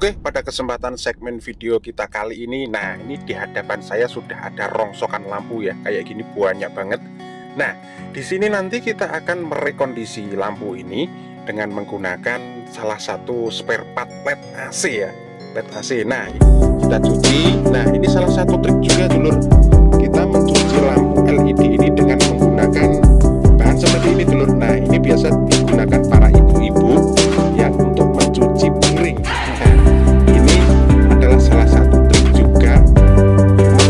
Oke, pada kesempatan segmen video kita kali ini, nah ini di hadapan saya sudah ada rongsokan lampu ya, kayak gini banyak banget. Nah, di sini nanti kita akan merekondisi lampu ini dengan menggunakan salah satu spare part LED AC ya, LED AC. Nah, kita cuci. Nah, ini salah satu trik juga dulur. Kita mencuci lampu LED ini dengan menggunakan bahan seperti ini dulur. Nah, ini biasa digunakan para ibu-ibu yang untuk mencuci piring. Nah, ini adalah salah satu trik juga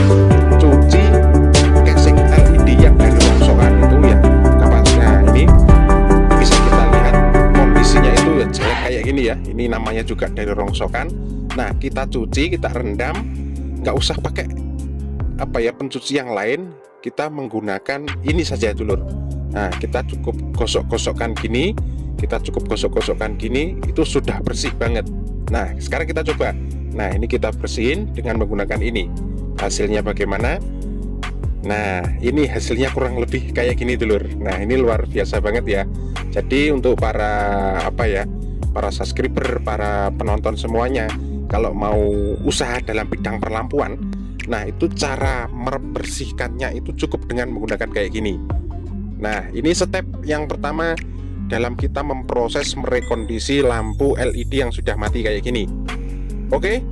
mencuci casing LED yang dari rongsokan itu ya kapasnya. Ini bisa kita lihat kondisinya itu ya jelek kayak gini ya. Ini namanya juga dari rongsokan. Nah, kita cuci, kita rendam, nggak usah pakai pencuci yang lain, kita menggunakan ini saja dulur. Nah, kita cukup gosok-gosokkan gini, itu sudah bersih banget. Nah, sekarang kita coba. Nah, ini kita bersihin dengan menggunakan ini. Hasilnya bagaimana? Nah, ini hasilnya kurang lebih kayak gini dulur. Nah, ini luar biasa banget ya. Jadi untuk para para subscriber, para penonton semuanya, kalau mau usaha dalam bidang perlampuan, nah itu cara membersihkannya itu cukup dengan menggunakan kayak gini. Nah, ini step yang pertama dalam kita memproses merekondisi lampu LED yang sudah mati kayak gini. Oke,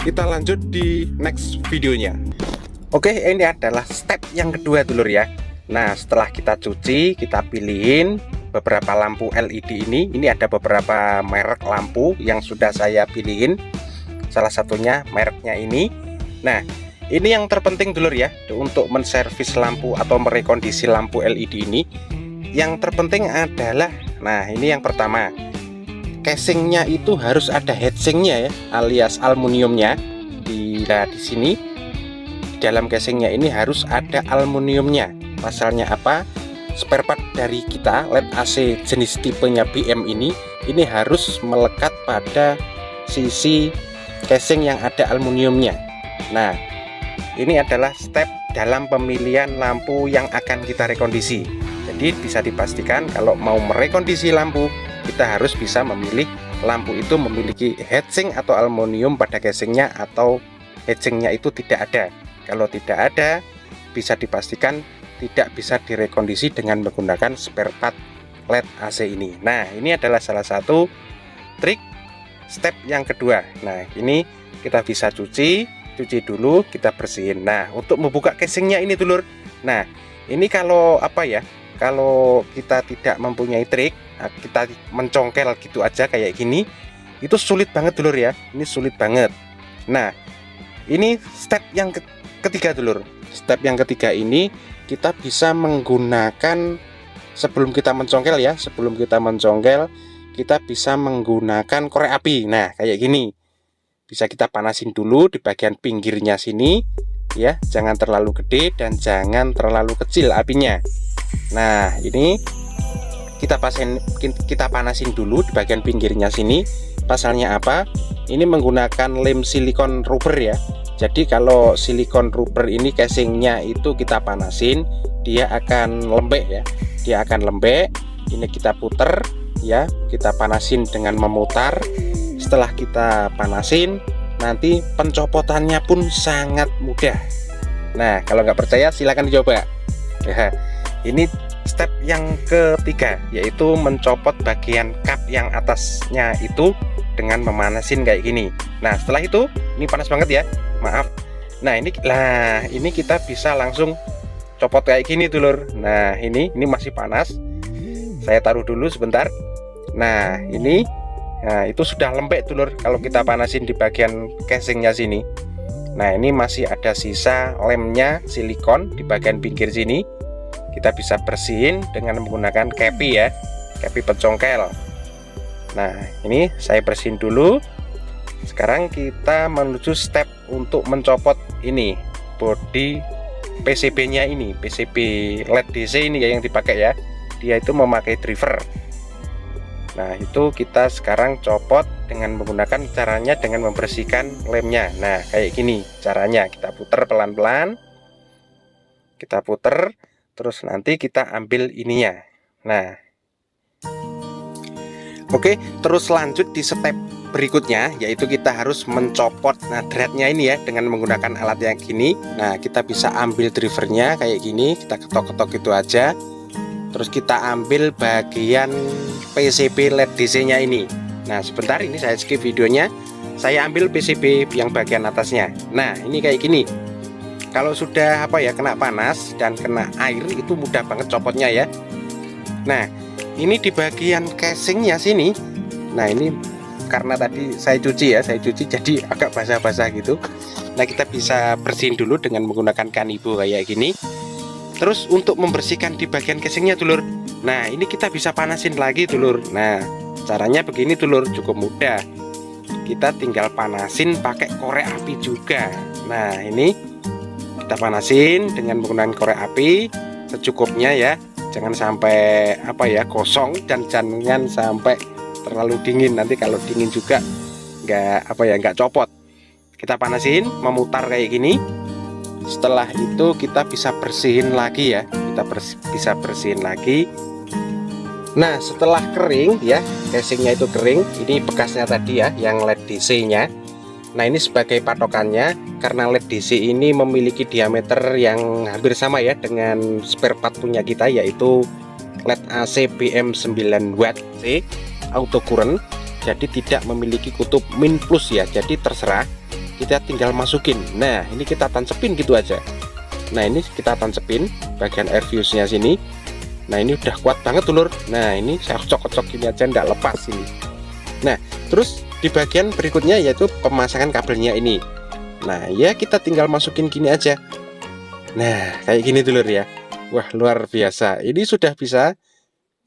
kita lanjut di next videonya. Oke, ini adalah step yang kedua dulur ya. Nah, setelah kita cuci, kita pilihin beberapa lampu LED ini. Ini ada beberapa merek lampu yang sudah saya pilihin. Salah satunya mereknya ini. Nah, ini yang terpenting dulur ya, untuk menservis lampu atau merekondisi lampu LED ini. Yang terpenting adalah, nah ini yang pertama, casingnya itu harus ada heatsingnya ya, alias aluminiumnya. Di sini di dalam casingnya ini harus ada aluminiumnya. Pasalnya apa? Spare part dari kita LED AC jenis tipenya BM ini harus melekat pada sisi casing yang ada aluminiumnya. Nah, ini adalah step dalam pemilihan lampu yang akan kita rekondisi. Jadi bisa dipastikan kalau mau merekondisi lampu, kita harus bisa memilih lampu itu memiliki heatsing atau aluminium pada casingnya, atau heatsingnya itu tidak ada. Kalau tidak ada, bisa dipastikan tidak bisa direkondisi dengan menggunakan spare part LED AC ini. Nah, ini adalah salah satu trik step yang kedua. Nah, ini kita bisa cuci dulu, kita bersihin. Nah, untuk membuka casingnya ini dulur, nah ini kalau kalau kita tidak mempunyai trik, kita mencongkel gitu aja kayak gini, itu sulit banget dulur ya. Ini sulit banget. Nah, ini step yang ketiga dulur. Step yang ketiga ini kita bisa menggunakan, sebelum kita mencongkel ya, kita bisa menggunakan korek api. Nah, kayak gini. Bisa kita panasin dulu di bagian pinggirnya sini ya, jangan terlalu gede dan jangan terlalu kecil apinya. Nah, ini kita panasin dulu di bagian pinggirnya sini. Pasalnya apa? Ini menggunakan lem silikon rubber ya. Jadi kalau silikon rubber ini casingnya itu kita panasin, dia akan lembek ya. Dia akan lembek. Ini kita puter ya, kita panasin dengan memutar. Setelah kita panasin, nanti pencopotannya pun sangat mudah. Nah, kalau nggak percaya silahkan dicoba ya. Ini step yang ketiga, yaitu mencopot bagian kap yang atasnya itu dengan memanasin kayak gini. Nah, setelah itu, ini panas banget ya, maaf. Nah, ini kita bisa langsung copot kayak gini dulur. Nah, ini masih panas, saya taruh dulu sebentar. Nah, nah, itu sudah lembek dulur kalau kita panasin di bagian casingnya sini. Nah, ini masih ada sisa lemnya silikon di bagian pinggir sini. Kita bisa bersihin dengan menggunakan kepi ya, kepi pencongkel. Nah, ini saya bersihin dulu. Sekarang kita menuju step untuk mencopot ini bodi PCB-nya ini, PCB LED DC ini ya yang dipakai ya. Dia itu memakai driver. Nah, itu kita sekarang copot dengan menggunakan caranya dengan membersihkan lemnya. Nah, kayak gini caranya. Kita putar pelan-pelan. Kita putar, terus nanti kita ambil ininya. Nah, oke, terus lanjut di step berikutnya yaitu kita harus mencopot threadnya ini ya dengan menggunakan alat yang gini. Nah, kita bisa ambil drivernya kayak gini, kita ketok-ketok gitu aja. Terus kita ambil bagian PCB LED DC nya ini. Nah, sebentar ini saya skip videonya. Saya ambil PCB yang bagian atasnya. Nah, ini kayak gini. Kalau sudah kena panas dan kena air itu mudah banget copotnya ya. Nah, ini di bagian casingnya sini. Nah, ini karena tadi saya cuci jadi agak basah-basah gitu. Nah, kita bisa bersihin dulu dengan menggunakan kanibo kayak gini. Terus untuk membersihkan di bagian casingnya dulur, nah ini kita bisa panasin lagi dulur. Nah, caranya begini dulur, cukup mudah. Kita tinggal panasin pakai korek api juga. Nah, ini kita panasin dengan menggunakan korek api secukupnya ya. Jangan sampai kosong dan jangan sampai terlalu dingin, nanti kalau dingin juga nggak copot. Kita panasin, memutar kayak gini. Setelah itu kita bisa bersihin lagi ya, bisa bersihin lagi. Nah, setelah kering ya, casingnya itu kering, ini bekasnya tadi ya yang LED DC nya. Nah, ini sebagai patokannya karena LED DC ini memiliki diameter yang hampir sama ya dengan spare part punya kita, yaitu LED AC BM9W C auto current, jadi tidak memiliki kutub min plus ya, jadi terserah, kita tinggal masukin. Nah, ini kita tancepin gitu aja. Nah, ini kita tancepin bagian air fuse nya sini. Nah, ini udah kuat banget dulur. Nah, ini saya kocok-kocok gini aja nggak lepas ini. Nah, terus di bagian berikutnya yaitu pemasangan kabelnya ini. Nah, ya kita tinggal masukin gini aja. Nah, kayak gini dulur ya. Wah, luar biasa. Ini sudah bisa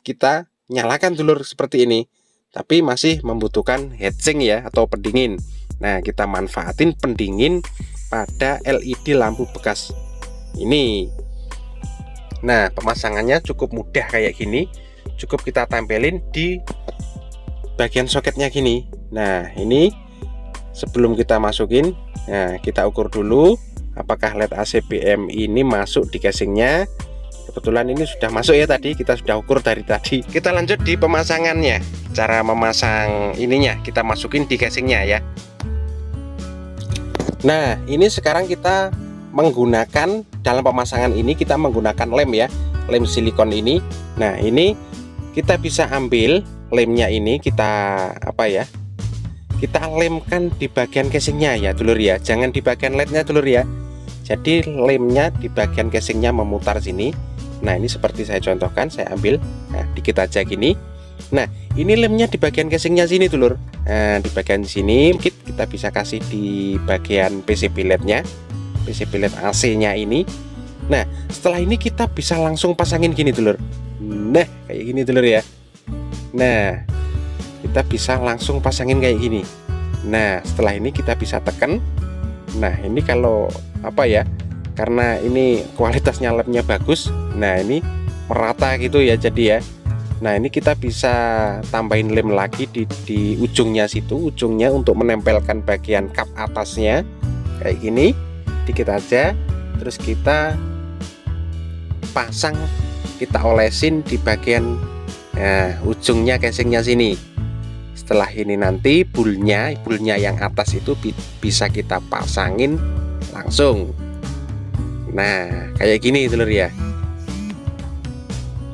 kita nyalakan dulur seperti ini, tapi masih membutuhkan heatsink ya atau pendingin. Nah, kita manfaatin pendingin pada LED lampu bekas ini. Nah, pemasangannya cukup mudah kayak gini. Cukup kita tempelin di bagian soketnya gini. Nah, ini sebelum kita masukin, nah kita ukur dulu apakah LED AC BM ini masuk di casingnya. Kebetulan ini sudah masuk ya, tadi kita sudah ukur dari tadi. Kita lanjut di pemasangannya. Cara memasang ininya kita masukin di casingnya ya. Nah, ini sekarang kita menggunakan dalam pemasangan ini kita menggunakan lem ya, lem silikon ini. Nah, ini kita bisa ambil lemnya ini, kita kita lemkan di bagian casingnya ya dulur ya, jangan di bagian LED-nya dulur ya. Jadi lemnya di bagian casingnya memutar sini. Nah, ini seperti saya contohkan, saya ambil dikit aja gini. Nah, ini lemnya di bagian casingnya sini dulur. Nah, di bagian sini kita bisa kasih di bagian PCB LED-nya, PCB LED AC-nya ini. Nah, setelah ini kita bisa langsung pasangin gini dulur. Nah, kayak gini dulur ya. Nah, kita bisa langsung pasangin kayak gini. Nah, setelah ini kita bisa tekan. Nah, ini kalau karena ini kualitasnya lemnya bagus. Nah, ini merata gitu ya jadi ya. Nah, ini kita bisa tambahin lem lagi di ujungnya situ, ujungnya untuk menempelkan bagian kap atasnya kayak gini, dikit aja. Terus kita pasang, kita olesin di bagian ujungnya casingnya sini. Setelah ini nanti bulnya yang atas itu bisa kita pasangin langsung. Nah, kayak gini dulur ya.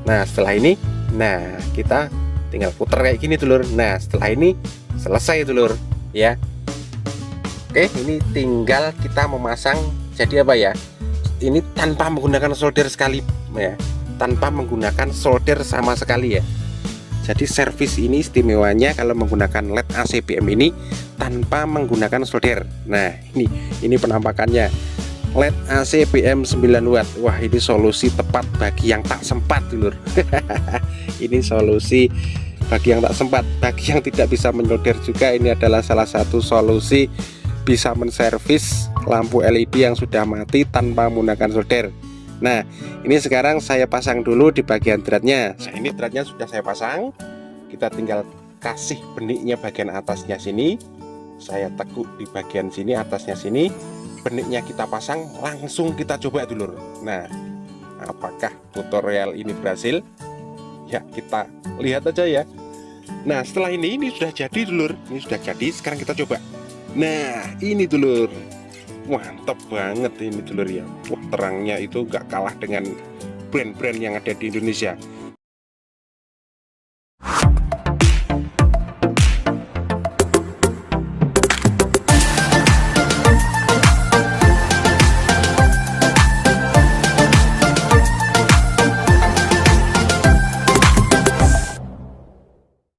Nah, setelah ini, nah kita tinggal putar kayak gini dulur. Nah, setelah ini selesai dulur ya. Oke, ini tinggal kita memasang. Jadi ini tanpa menggunakan solder sekali ya, tanpa menggunakan solder sama sekali ya. Jadi servis ini istimewanya kalau menggunakan LED AC BM ini tanpa menggunakan solder. Nah, ini penampakannya LED AC BM 9W. Wah, ini solusi tepat bagi yang tak sempat dulur. Ini solusi bagi yang tak sempat, bagi yang tidak bisa menyolder juga. Ini adalah salah satu solusi bisa menservis lampu LED yang sudah mati tanpa menggunakan solder. Nah, ini sekarang saya pasang dulu di bagian threadnya. Nah, ini threadnya sudah saya pasang. Kita tinggal kasih beniknya bagian atasnya sini. Saya tekuk di bagian sini, atasnya sini. Beniknya kita pasang, langsung kita coba dulur. Nah, apakah tutorial ini berhasil? Ya, kita lihat aja ya. Nah setelah ini sudah jadi dulur. Ini sudah jadi, sekarang kita coba. Nah ini dulur, mantap banget ini dulur ya. Wah terangnya itu gak kalah dengan brand-brand yang ada di Indonesia.